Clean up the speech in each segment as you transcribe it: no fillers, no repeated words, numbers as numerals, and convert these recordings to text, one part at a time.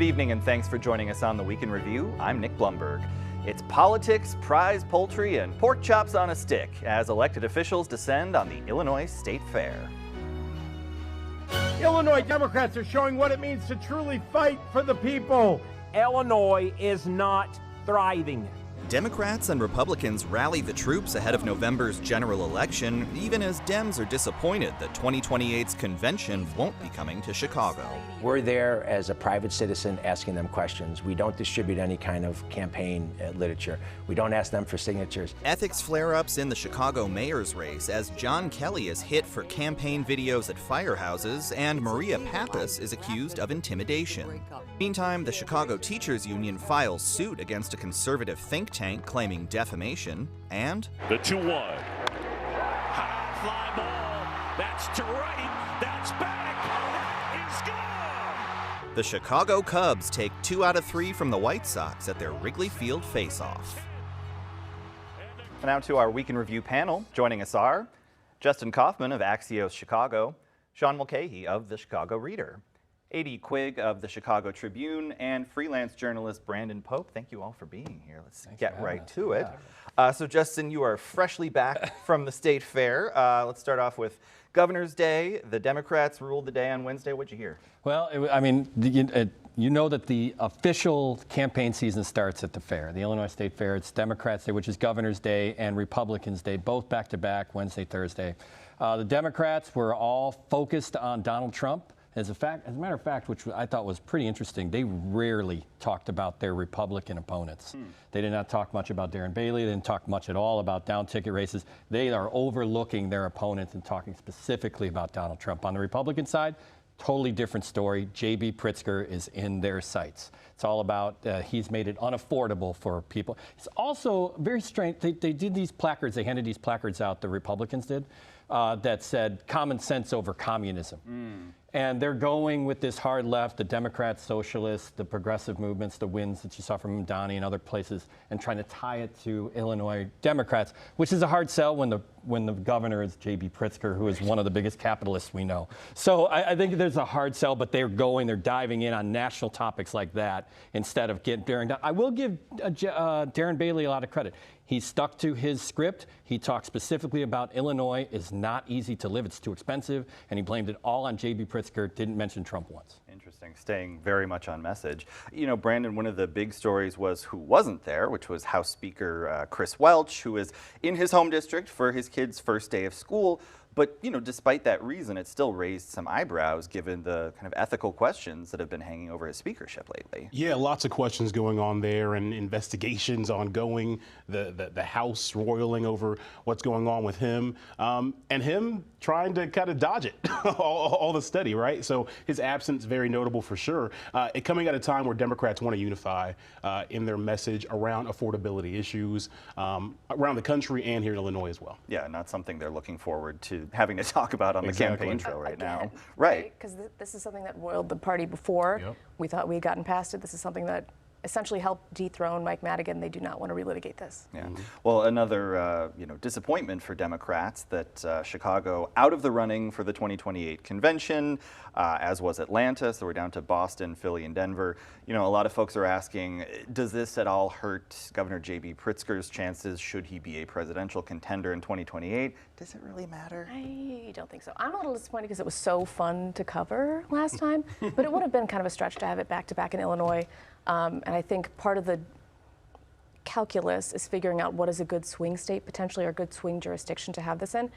Good evening and thanks for joining us on the Week in Review. I'm Nick Blumberg. It's politics, prize poultry, and pork chops on a stick as elected officials descend on the Illinois State Fair. Illinois Democrats are showing what it means to truly fight for the people. Illinois is not thriving. Democrats and Republicans rally the troops ahead of November's general election, even as Dems are disappointed that 2028's convention won't be coming to Chicago. We're there as a private citizen asking them questions. We don't distribute any kind of campaign literature. We don't ask them for signatures. Ethics flare-ups in the Chicago mayor's race as John Kelly is hit for campaign videos at firehouses and Maria Pappas is accused of intimidation. Meantime, the Chicago Teachers Union files suit against a conservative think tank claiming defamation, and the 2-1. High fly ball. That's to right. That's back. That is gone. The Chicago Cubs take 2 out of 3 from the White Sox at their Wrigley Field faceoff. And now to our Week in Review panel. Joining us are Justin Kaufman of Axios Chicago, Sean Mulcahy of the Chicago Reader, A.D. Quigg of the Chicago Tribune, and freelance journalist Brandon Pope. Thank you all for being here. Let's get right to it. So Justin, you are freshly back from the State Fair. Let's start off with Governor's Day. The Democrats ruled the day on Wednesday. What'd you hear? Well, you know that the official campaign season starts at the fair, the Illinois State Fair. It's Democrats' Day, which is Governor's Day, and Republicans' Day, both back-to-back, Wednesday, Thursday. The Democrats were all focused on Donald Trump. As a matter of fact, which I thought was pretty interesting, they rarely talked about their Republican opponents. They did not talk much about Darren Bailey. They didn't talk much at all about down-ticket races. They are overlooking their opponents and talking specifically about Donald Trump. On the Republican side, totally different story. J.B. Pritzker is in their sights. It's all about he's made it unaffordable for people. It's also very strange. They did these placards. They handed these placards out, the Republicans did, that said common sense over communism. And they're going with this hard left, the Democrats, socialists, the progressive movements, the wins that you saw from Donnie and other places, and trying to tie it to Illinois Democrats, which is a hard sell when the governor is J.B. Pritzker, who is one of the biggest capitalists we know. So I think there's a hard sell, but they're diving in on national topics like that instead of bearing down. I will give Darren Bailey a lot of credit. He stuck to his script. He talked specifically about Illinois is not easy to live. It's too expensive. And he blamed it all on J.B. Pritzker, didn't mention Trump once. Interesting, staying very much on message. You know, Brandon, one of the big stories was who wasn't there, which was House Speaker Chris Welch, who is in his home district for his kid's first day of school. But, you know, despite that reason, it still raised some eyebrows given the kind of ethical questions that have been hanging over his speakership lately. Yeah, lots of questions going on there and investigations ongoing, the House roiling over what's going on with him, and him trying to kind of dodge it, all the study, right? So his absence, very notable for sure. It coming at a time where Democrats want to unify in their message around affordability issues around the country and here in Illinois as well. Yeah, not something they're looking forward to having to talk about on the campaign trail right now. Right. Because this is something that roiled the party before. Yep. We thought we had gotten past it. This is something that essentially helped dethrone Mike Madigan. They do not want to relitigate this. Yeah. Well, another disappointment for Democrats that Chicago out of the running for the 2028 convention, as was Atlanta. So we're down to Boston, Philly, and Denver. You know, a lot of folks are asking, does this at all hurt Governor J.B. Pritzker's chances? Should he be a presidential contender in 2028? Does it really matter? I don't think so. I'm a little disappointed because it was so fun to cover last time, but it would have been kind of a stretch to have it back-to-back in Illinois. And I think part of the calculus is figuring out what is a good swing state, potentially, or a good swing jurisdiction to have this in.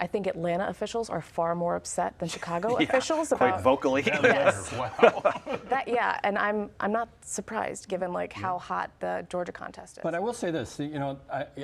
I think Atlanta officials are far more upset than Chicago officials about quite vocally. Yes. Wow. And I'm not surprised given how hot the Georgia contest is. But I will say this, you know,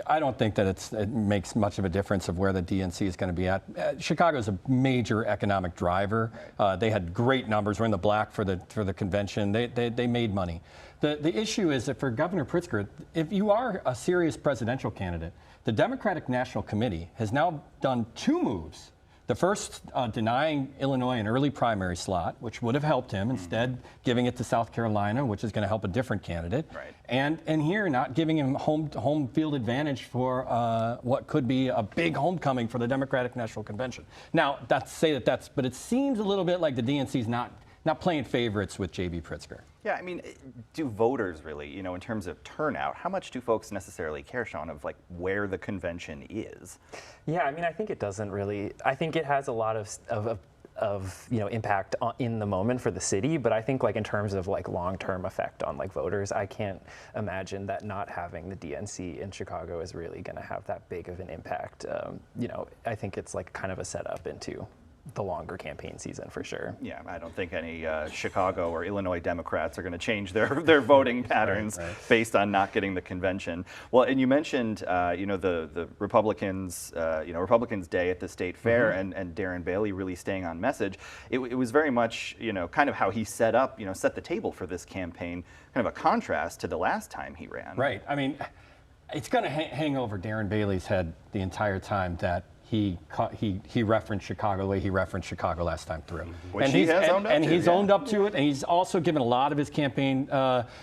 I don't think that it makes much of a difference of where the DNC is going to be at. Chicago is a major economic driver. They had great numbers. We're in the black for the convention. They made money. The issue is that for Governor Pritzker, if you are a serious presidential candidate, the Democratic National Committee has now done 2 moves. The first, denying Illinois an early primary slot, which would have helped him, instead giving it to South Carolina, which is going to help a different candidate. Right. And here, not giving him home field advantage for what could be a big homecoming for the Democratic National Convention. Now, but it seems a little bit like the DNC's not playing favorites with J.B. Pritzker. Yeah, I mean, do voters really, you know, in terms of turnout, how much do folks necessarily care, Sean, of like where the convention is? Yeah, I mean, I think it doesn't really. I think it has a lot of you know, impact in the moment for the city, but I think like in terms of like long-term effect on like voters, I can't imagine that not having the DNC in Chicago is really going to have that big of an impact. You know, I think it's like kind of a setup into the longer campaign season for sure. Yeah, I don't think any Chicago or Illinois Democrats are going to change their voting patterns based on not getting the convention. Well, and you mentioned, you know, the Republicans, you know, Republicans Day at the State Fair, and Darren Bailey really staying on message. It was very much, you know, kind of how he set the table for this campaign, kind of a contrast to the last time he ran. Right. I mean, it's going to hang over Darren Bailey's head the entire time that he referenced Chicago the way he referenced Chicago last time through. Which he has owned up to, he's owned up to it, and he's also given a lot of his campaign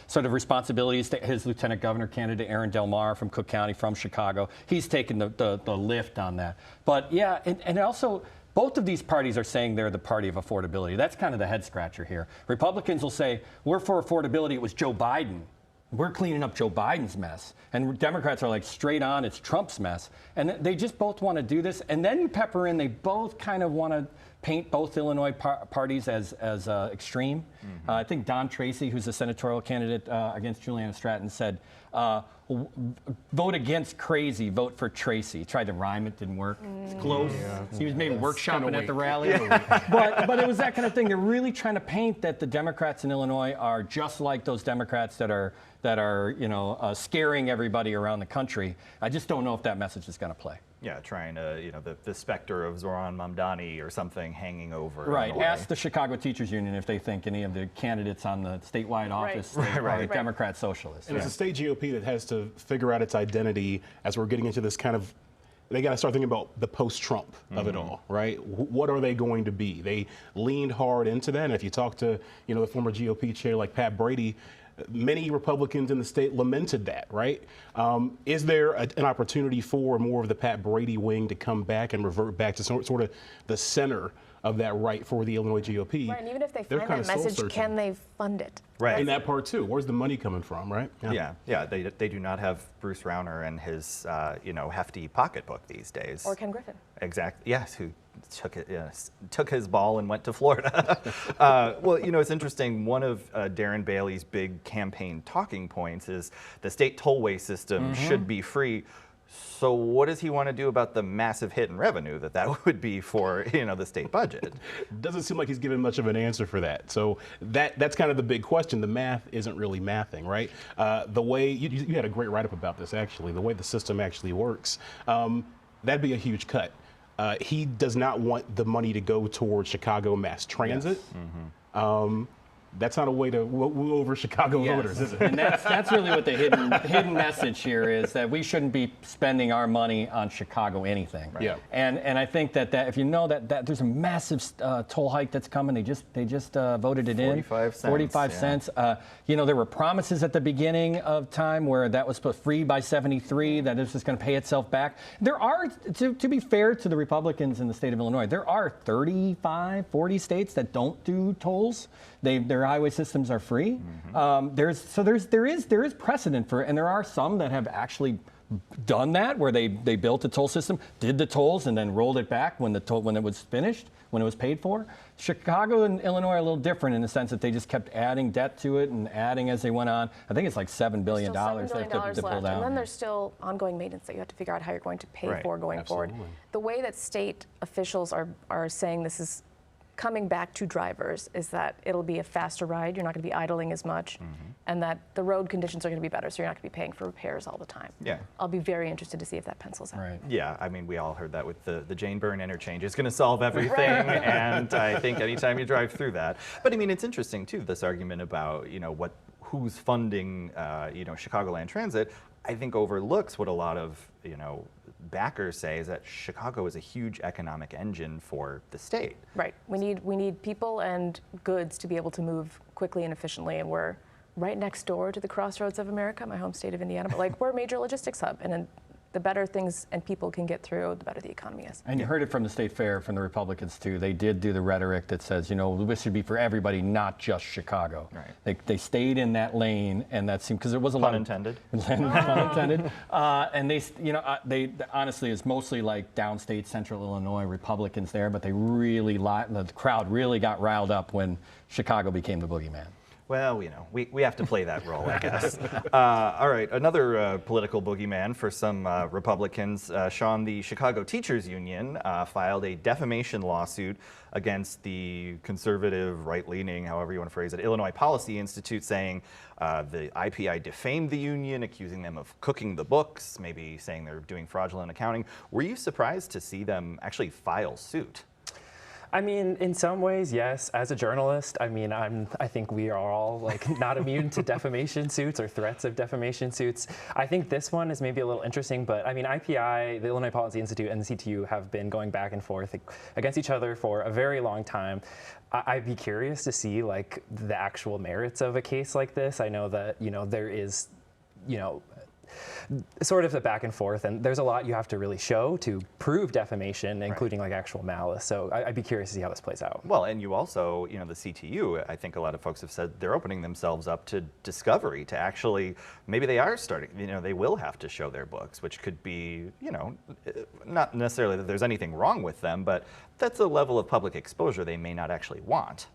sort of responsibilities to his lieutenant governor candidate, Aaron Del Mar from Cook County, from Chicago. He's taken the lift on that. But yeah, and also, both of these parties are saying they're the party of affordability. That's kind of the head scratcher here. Republicans will say, we're for affordability, it was Joe Biden. We're cleaning up Joe Biden's mess. And Democrats are like, straight on, it's Trump's mess. And they just both want to do this. And then you pepper in, they both kind of want to paint both Illinois parties as extreme. I think Don Tracy, who's a senatorial candidate against Juliana Stratton, said, vote against crazy, vote for Tracy. He tried to rhyme it, didn't work. It's close. Yeah. He was maybe workshopping at the rally. But it was that kind of thing. They're really trying to paint that the Democrats in Illinois are just like those Democrats that are you know, scaring everybody around the country. I just don't know if that message is going to play. Yeah, trying to, you know, the specter of Zoran Mamdani or something hanging over. Right. Ask the Chicago Teachers Union if they think any of the candidates on the statewide office are Democrat socialists. And it's a state GOP that has to figure out its identity as we're getting into this kind of, they got to start thinking about the post-Trump of it all, right? What are they going to be? They leaned hard into that. And if you talk to, you know, the former GOP chair like Pat Brady, many Republicans in the state lamented that, right? Is there an opportunity for more of the Pat Brady wing to come back and revert back to sort of the center of that right for the Illinois GOP? Right, and even if they find that message, can they fund it? Right. And that part too. Where's the money coming from, right? Yeah. They do not have Bruce Rauner and his, you know, hefty pocketbook these days. Or Ken Griffin. Exactly. Yes, who took his ball and went to Florida. Well, you know, it's interesting. One of Darren Bailey's big campaign talking points is the state tollway system should be free. So what does he want to do about the massive hit in revenue that would be for, you know, the state budget? Doesn't seem like he's given much of an answer for that. So that's kind of the big question. The math isn't really mathing, right? The way you had a great write-up about this, actually, the way the system actually works, that'd be a huge cut. He does not want the money to go towards Chicago mass transit. Yes. That's not a way to woo over Chicago voters, is it? And that's really what the hidden message here is, that we shouldn't be spending our money on Chicago anything. Right. Yeah. And I think that if you know that there's a massive toll hike that's coming, they just voted it 45 cents. 45 cents. You know, there were promises at the beginning of time where that was free by 73, that this was going to pay itself back. There are, to be fair to the Republicans in the state of Illinois, there are 35, 40 states that don't do tolls. Their highway systems are free. There is precedent for it, and there are some that have actually done that, where they built a toll system, did the tolls, and then rolled it back when it was finished, when it was paid for. Chicago and Illinois are a little different in the sense that they just kept adding debt to it and adding as they went on. I think it's like $7 billion. $7 billion left, and then there's still ongoing maintenance that you have to figure out how you're going to pay for going forward. The way that state officials are saying this is coming back to drivers is that it'll be a faster ride, you're not going to be idling as much, and that the road conditions are going to be better, so you're not going to be paying for repairs all the time. Yeah. I'll be very interested to see if that pencils out. Right. Yeah, I mean, we all heard that with the Jane Byrne interchange. It's going to solve everything, and I think anytime you drive through that. But I mean, it's interesting too, this argument about, you know, who's funding, you know, Chicagoland Transit, I think overlooks what a lot of, you know, backers say is that Chicago is a huge economic engine for the state. Right. We need people and goods to be able to move quickly and efficiently, and we're right next door to the crossroads of America, my home state of Indiana, but like we're a major logistics hub, and the better things and people can get through, the better the economy is. And you heard it from the state fair, from the Republicans too. They did do the rhetoric that says, you know, this should be for everybody, not just Chicago. Right. They stayed in that lane, and that seemed, because there was a lot Pun intended. Pun intended. And they, you know, they honestly, it's mostly like downstate Central Illinois Republicans there, but they really, the crowd really got riled up when Chicago became the boogeyman. Well, you know, we have to play that role, I guess. All right, another political boogeyman for some Republicans. Sean, the Chicago Teachers Union filed a defamation lawsuit against the conservative, right-leaning, however you want to phrase it, Illinois Policy Institute, saying the IPI defamed the union, accusing them of cooking the books, maybe saying they're doing fraudulent accounting. Were you surprised to see them actually file suit? I mean, in some ways, yes. As a journalist, I mean, I think we are all like not immune to defamation suits or threats of defamation suits. I think this one is maybe a little interesting, but I mean, IPI, the Illinois Policy Institute, and the CTU have been going back and forth against each other for a very long time. I'd be curious to see like the actual merits of a case like this. I know that, you know, there is, you know, sort of the back and forth, and there's a lot you have to really show to prove defamation, including like actual malice. So I'd be curious to see how this plays out. Well, and you also, you know, the CTU, I think a lot of folks have said they're opening themselves up to discovery, to actually, maybe they are starting, you know, they will have to show their books, which could be, you know, not necessarily that there's anything wrong with them, but that's a level of public exposure they may not actually want.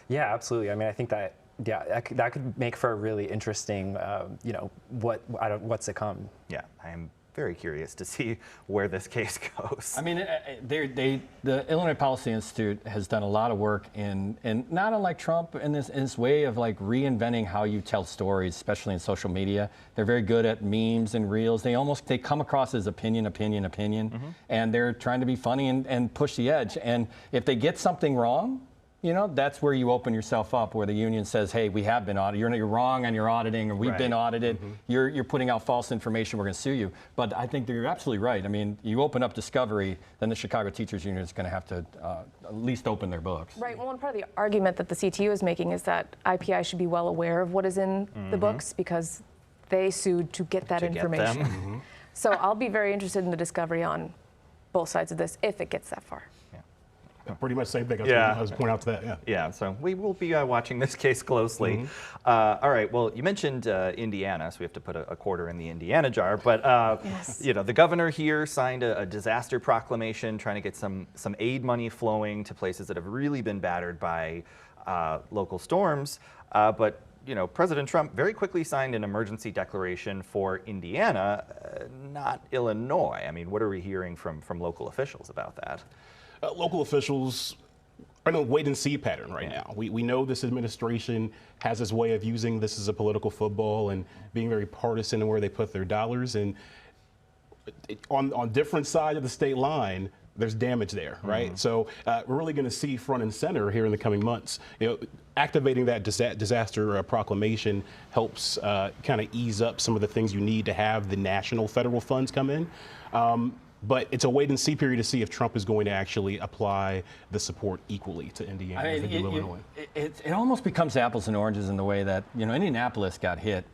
Yeah, absolutely. I mean, I think that, yeah, that could make for a really interesting, you know, what's to come. Yeah, I am very curious to see where this case goes. I mean, the Illinois Policy Institute has done a lot of work in not unlike Trump in this way of like reinventing how you tell stories, especially in social media. They're very good at memes and reels. They come across as opinion, and they're trying to be funny and push the edge. And if they get something wrong, you know, that's where you open yourself up, where the union says, hey, we have been audited. You're wrong on your auditing, or we've been audited. You're putting out false information. We're going to sue you. But I think that you're absolutely right. I mean, you open up discovery, then the Chicago Teachers Union is going to have to at least open their books. Right. Well, one part of the argument that the CTU is making is that IPI should be well aware of what is in the books, because they sued to get that information. So I'll be very interested in the discovery on both sides of this, if it gets that far. Pretty much same thing. I was pointing out to that. Yeah. So we will be watching this case closely. All right. Well, you mentioned Indiana, so we have to put a quarter in the Indiana jar. But you know, the governor here signed a disaster proclamation, trying to get some aid money flowing to places that have really been battered by local storms. But you know, President Trump very quickly signed an emergency declaration for Indiana, not Illinois. I mean, what are we hearing from local officials about that? Local officials are in a wait-and-see pattern right now. We know this administration has this way of using this as a political football and being very partisan in where they put their dollars. And on different sides of the state line, there's damage there, right? So we're really going to see front and center here in the coming months. You know, activating that disaster proclamation helps kind of ease up some of the things you need to have the national federal funds come in. But it's a wait-and-see period to see if Trump is going to actually apply the support equally to Indiana and Illinois. It almost becomes apples and oranges in the way that, you know, Indianapolis got hit.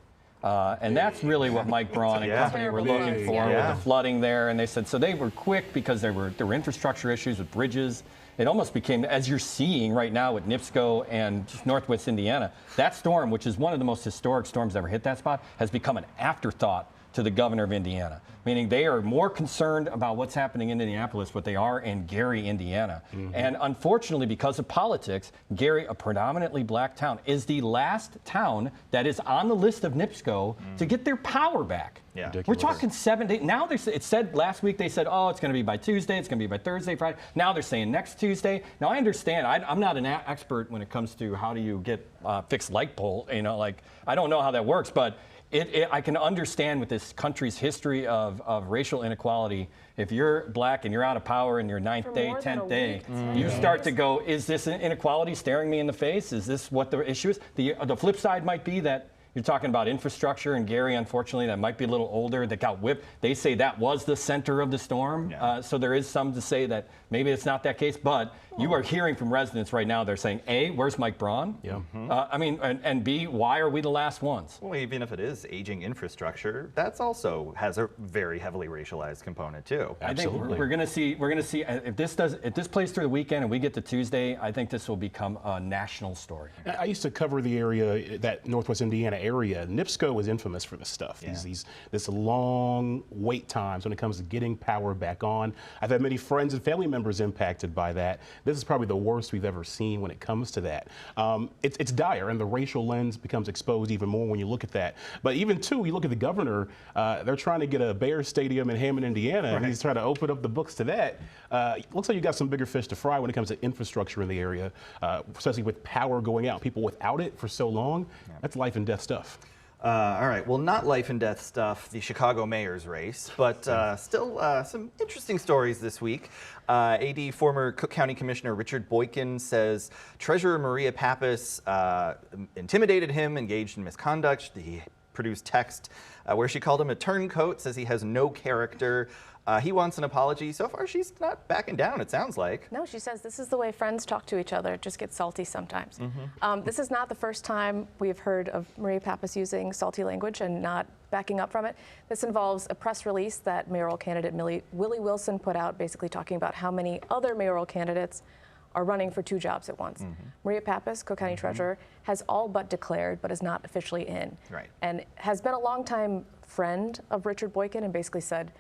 And that's really what Mike Braun and company were looking for with the flooding there. And they said, so they were quick because there were infrastructure issues with bridges. It almost became, as you're seeing right now with NIPSCO and Northwest Indiana, that storm, which is one of the most historic storms ever hit that spot, has become an afterthought to the governor of Indiana, meaning they are more concerned about what's happening in Indianapolis, what they are in Gary, Indiana. And unfortunately, because of politics, Gary, a predominantly black town, is the last town that is on the list of NIPSCO to get their power back. We're talking 7 days. Now it said last week, they said, oh, it's going to be by Tuesday, it's going to be by Thursday, Friday. Now they're saying next Tuesday. Now I understand, I'm not an expert when it comes to how do you get fixed light pole, you know, like I don't know how that works, but I can understand with this country's history of racial inequality, if you're black and you're out of power in your 9th day, 10th day, you start to go, is this inequality staring me in the face? Is this what the issue is? The flip side might be that You're talking about infrastructure, and Gary, unfortunately, that might be a little older, that got whipped. They say that was the center of the storm. Yeah. So there is some to say that maybe it's not that case, but you are hearing from residents right now, they're saying, A, where's Mike Braun? Yeah. And B, why are we the last ones? Well, even if it is aging infrastructure, that's also has a very heavily racialized component too. I think Absolutely. we're going to see if this plays through the weekend and we get to Tuesday, I think this will become a national story. I used to cover the area, that Northwest Indiana area. NIPSCO was infamous for this stuff. Yeah. This long wait times when it comes to getting power back on. I've had many friends and family members impacted by that. This is probably the worst we've ever seen when it comes to that. It's dire, and the racial lens becomes exposed even more when you look at that. But even too, you look at the governor. They're trying to get a Bears stadium in Hammond, Indiana, and he's trying to open up the books to that. Looks like you got some bigger fish to fry when it comes to infrastructure in the area, especially with power going out. People without it for so long, that's life and death stuff. All right, well, not life and death stuff, the Chicago mayor's race, but still some interesting stories this week. AD former Cook County Commissioner Richard Boykin says Treasurer Maria Pappas intimidated him, engaged in misconduct. He produced text where she called him a turncoat, says he has no character. He wants an apology. So far, she's not backing down, it sounds like. No, she says this is the way friends talk to each other. It just gets salty sometimes. This is not the first time we've heard of Maria Pappas using salty language and not backing up from it. This involves a press release that mayoral candidate Willie Wilson put out, basically talking about how many other mayoral candidates are running for 2 jobs at once. Maria Pappas, Cook County Treasurer, has all but declared, but is not officially in. Right. And has been a longtime friend of Richard Boykin and basically said,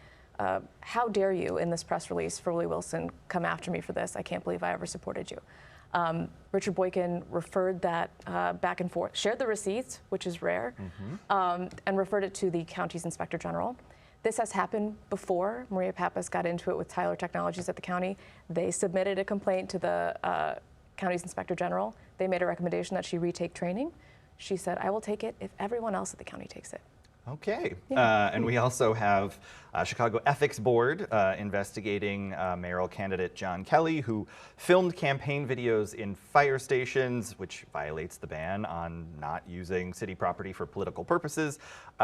how dare you, in this press release for Willie Wilson, come after me for this? I can't believe I ever supported you. Richard Boykin referred that back and forth, shared the receipts, which is rare, and referred it to the county's inspector general. This has happened before. Maria Pappas got into it with Tyler Technologies at the county. They submitted a complaint to the county's inspector general. They made a recommendation that she retake training. She said, I will take it if everyone else at the county takes it. Okay. And we also have Chicago Ethics Board investigating mayoral candidate John Kelly, who filmed campaign videos in fire stations, which violates the ban on not using city property for political purposes.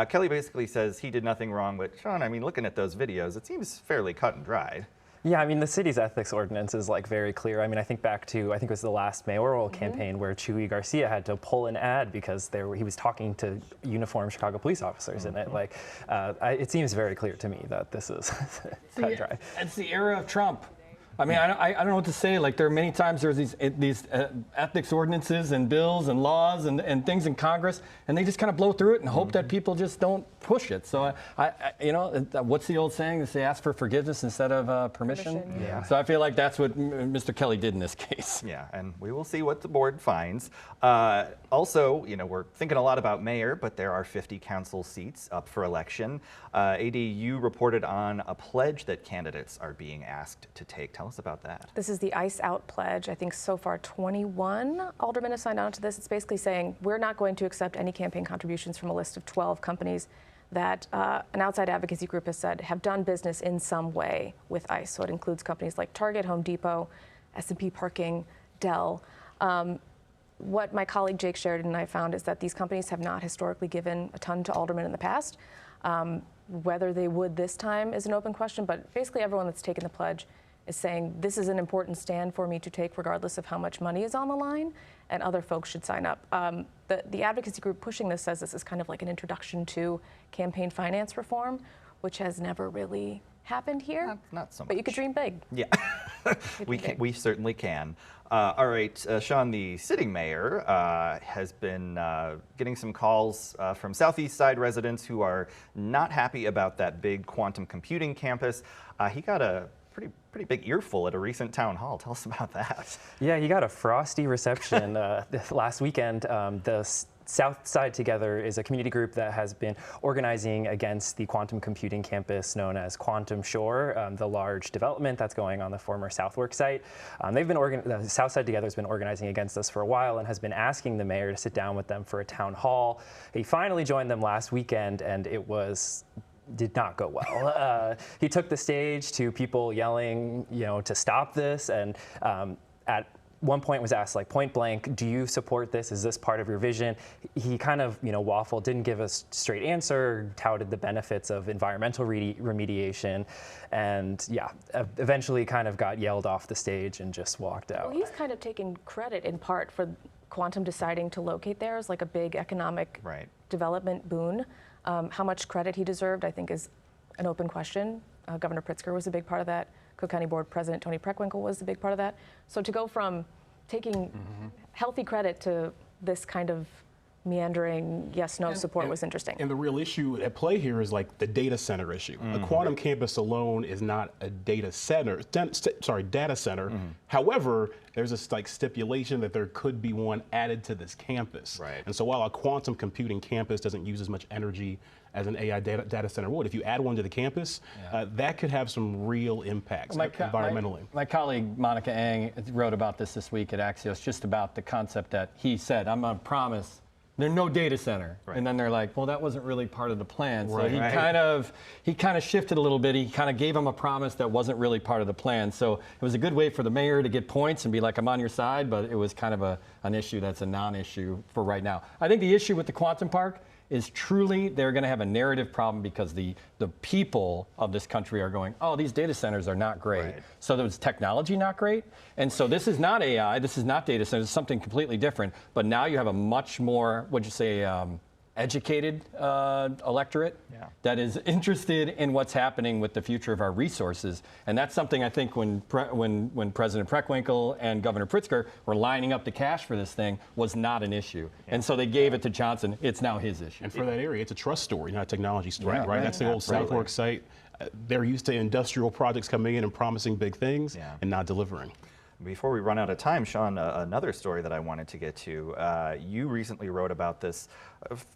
Kelly basically says he did nothing wrong, but Sean, I mean, looking at those videos, it seems fairly cut and dried. Yeah, I mean, the city's ethics ordinance is like very clear. I mean, I think back to, I think it was the last mayoral campaign where Chuy Garcia had to pull an ad because he was talking to uniformed Chicago police officers in it. Like, it seems very clear to me that this is cut and dry. It's the era of Trump. I mean, I don't know what to say. Like, there are many times there's these ethics ordinances and bills and laws and things in Congress, and they just kind of blow through it and hope that people just don't push it. So, you know, what's the old saying? They say ask for forgiveness instead of permission. Yeah. So I feel like that's what Mr. Kelly did in this case. Yeah, and we will see what the board finds. Also, you know, we're thinking a lot about mayor, but there are 50 council seats up for election. ADU reported on a pledge that candidates are being asked to take. Tell us about that. This is the Ice Out Pledge. I think so far 21 aldermen have signed on to this. It's basically saying we're not going to accept any campaign contributions from a list of 12 companies that an outside advocacy group has said have done business in some way with ICE. So it includes companies like Target, Home Depot, S&P Parking, Dell. What my colleague Jake Sheridan and I found is that these companies have not historically given a ton to aldermen in the past. Whether they would this time is an open question, but basically everyone that's taken the pledge is saying this is an important stand for me to take regardless of how much money is on the line, and other folks should sign up. The advocacy group pushing this says this is kind of like an introduction to campaign finance reform, which has never really happened here. Not so much. But you could dream big. Yeah, we certainly can. All right, Sean, the sitting mayor has been getting some calls from Southeast Side residents who are not happy about that big quantum computing campus. He got a pretty big earful at a recent town hall. Tell us about that. Yeah, he got a frosty reception last weekend. The South Side Together is a community group that has been organizing against the quantum computing campus known as Quantum Shore, the large development that's going on the former Southwork site. The South Side Together has been organizing against this for a while and has been asking the mayor to sit down with them for a town hall. He finally joined them last weekend, and it did not go well. He took the stage to people yelling, you know, to stop this, and at one point was asked like point blank, do you support this? Is this part of your vision? He kind of, waffled, didn't give a straight answer, touted the benefits of environmental remediation, and eventually kind of got yelled off the stage and just walked out. Well, he's kind of taking credit in part for Quantum deciding to locate there as like a big economic development boon. How much credit he deserved, I think, is an open question. Governor Pritzker was a big part of that. Cook County Board President Tony Preckwinkle was a big part of that. So to go from taking healthy credit to this kind of meandering yes/no support was interesting. And the real issue at play here is like the data center issue. A quantum campus alone is not a data center. Data center. However, there's a stipulation that there could be one added to this campus. And so while a quantum computing campus doesn't use as much energy as an AI data center would, if you add one to the campus, that could have some real impacts environmentally. My colleague Monica Ang wrote about this week at Axios, just about the concept that he said, I'm going to promise there's no data center. And then they're like, well, that wasn't really part of the plan. So he kind of shifted a little bit. He kind of gave them a promise that wasn't really part of the plan. So it was a good way for the mayor to get points and be like, I'm on your side, but it was kind of an issue that's a non-issue for right now. I think the issue with the Quantum Park is truly they're going to have a narrative problem because the people of this country are going, oh, these data centers are not great. So there's technology not great. And so this is not AI, this is not data centers, it's something completely different. But now you have a much more, what'd you say, educated electorate that is interested in what's happening with the future of our resources. And that's something I think when President Preckwinkle and Governor Pritzker were lining up the cash for this thing was not an issue. And so they gave it to Johnson. It's now his issue. And for that area, it's a trust story, not a technology story, right? That's the old South Fork site. They're used to industrial projects coming in and promising big things and not delivering. Before we run out of time, Sean, another story that I wanted to get to. You recently wrote about this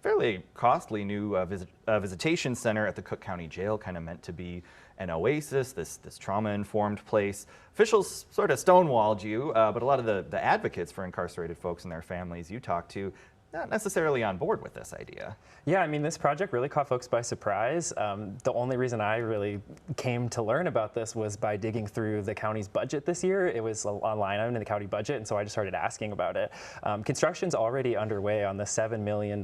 fairly costly new visitation center at the Cook County Jail, kind of meant to be an oasis, this trauma-informed place. Officials sort of stonewalled you, but a lot of the advocates for incarcerated folks and their families you talked to, not necessarily on board with this idea. Yeah, I mean, this project really caught folks by surprise. The only reason I really came to learn about this was by digging through the county's budget this year. It was a line item in the county budget, and so I just started asking about it. Construction's already underway on the $7 million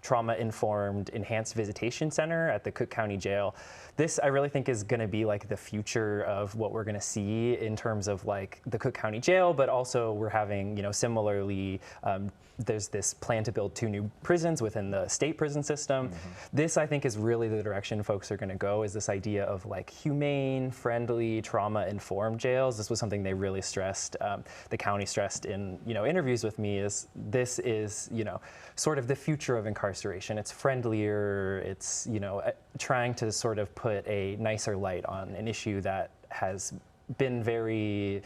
trauma-informed enhanced visitation center at the Cook County Jail. This, I really think, is going to be like the future of what we're going to see in terms of like the Cook County Jail, but also we're having, similarly, there's this plan to build 2 new prisons within the state prison system. This, I think, is really the direction folks are going to go, is this idea of like humane, friendly, trauma-informed jails. This was something they really stressed, the county stressed in interviews with me, is this is sort of the future of incarceration. It's friendlier, it's trying to sort of put a nicer light on an issue that has been very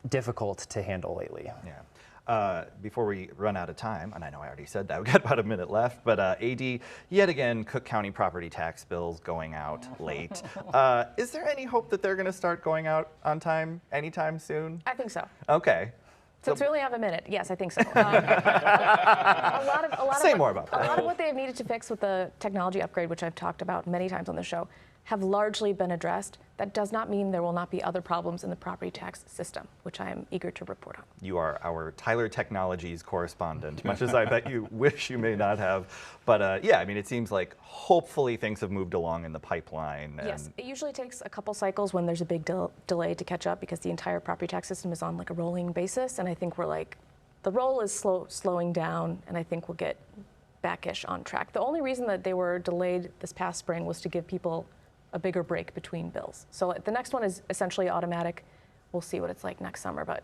difficult to handle lately. Before we run out of time, and I know I already said that, we've got about a minute left, but AD, yet again, Cook County property tax bills going out late. Is there any hope that they're going to start going out on time anytime soon? I think so. Okay. Since we only have a minute, yes, I think so. Say more about that. A lot of what they've needed to fix with the technology upgrade, which I've talked about many times on the show, have largely been addressed. That does not mean there will not be other problems in the property tax system, which I am eager to report on. You are our Tyler Technologies correspondent, much as I bet you wish you may not have. But yeah, I mean, it seems like hopefully things have moved along in the pipeline. Yes, it usually takes a couple cycles when there's a big delay to catch up because the entire property tax system is on like a rolling basis. And I think we're like, the roll is slowing down, and I think we'll get back-ish on track. The only reason that they were delayed this past spring was to give people a bigger break between bills. So the next one is essentially automatic. We'll see what it's like next summer, but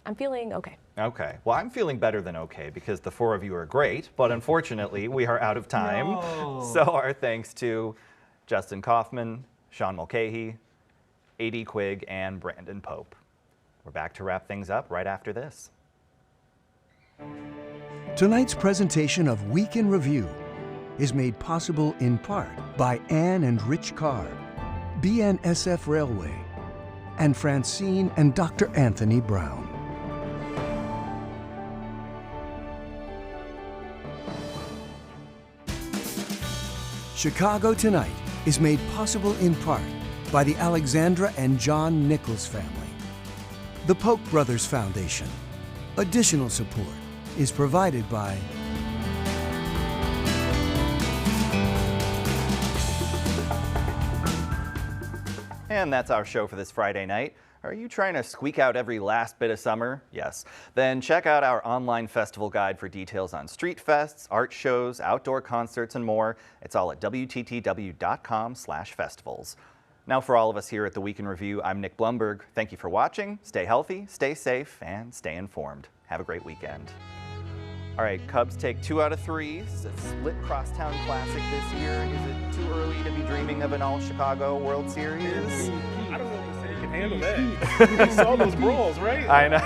I'm feeling okay. Okay. Well, I'm feeling better than okay because the 4 of you are great, but unfortunately we are out of time. No. So our thanks to Justin Kaufman, Sean Mulcahy, A.D. Quigg, and Brandon Pope. We're back to wrap things up right after this. Tonight's presentation of Week in Review is made possible in part by Ann and Rich Carr, BNSF Railway, and Francine and Dr. Anthony Brown. Chicago Tonight is made possible in part by the Alexandra and John Nichols family, the Polk Brothers Foundation. Additional support is provided by And that's our show for this Friday night. Are you trying to squeak out every last bit of summer? Yes. Then check out our online festival guide for details on street fests, art shows, outdoor concerts, and more. It's all at WTTW.com/festivals. Now for all of us here at the Week in Review, I'm Nick Blumberg. Thank you for watching. Stay healthy, stay safe, and stay informed. Have a great weekend. All right, Cubs take 2 out of 3. It's a split crosstown classic this year. Is it too early to be dreaming of an all-Chicago World Series? I don't know if he can handle that. He saw those brawls, right? I know.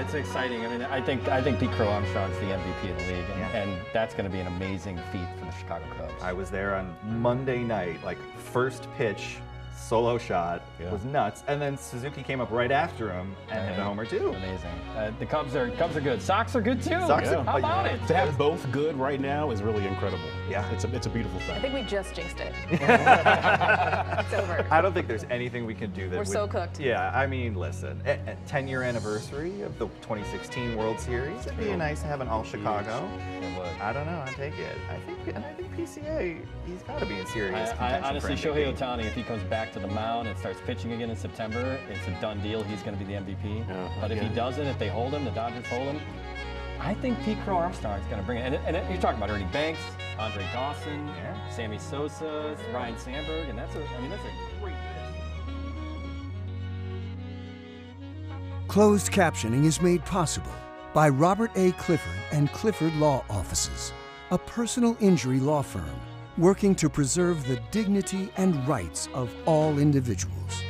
It's exciting. I mean, I think Pete Crow Armstrong's the MVP of the league, and that's going to be an amazing feat for the Chicago Cubs. I was there on Monday night, like first pitch, solo shot was nuts, and then Suzuki came up right after him and hit a homer too. Amazing. The Cubs are good. Sox are good too. How about it? To have both good right now is really incredible. Yeah, it's a beautiful thing. I think we just jinxed it. It's over. I don't think there's anything we can do that We're so cooked. Yeah, I mean, listen, at 10-year anniversary of the 2016 World Series, it'd be nice to have an all Chicago. It would. I don't know. I take it. I think PCA, he's got to be in serious contention. Honestly, for Shohei MVP. Ohtani, if he comes back to the mound and starts pitching again in September, it's a done deal. He's going to be the MVP. But if he doesn't, if they hold him, the Dodgers hold him, I think Pete Crow Armstrong is going to bring it. And you're talking about Ernie Banks, Andre Dawson, Sammy Sosa, Ryan Sandberg, and that's a great list. Closed captioning is made possible by Robert A. Clifford and Clifford Law Offices, a personal injury law firm working to preserve the dignity and rights of all individuals.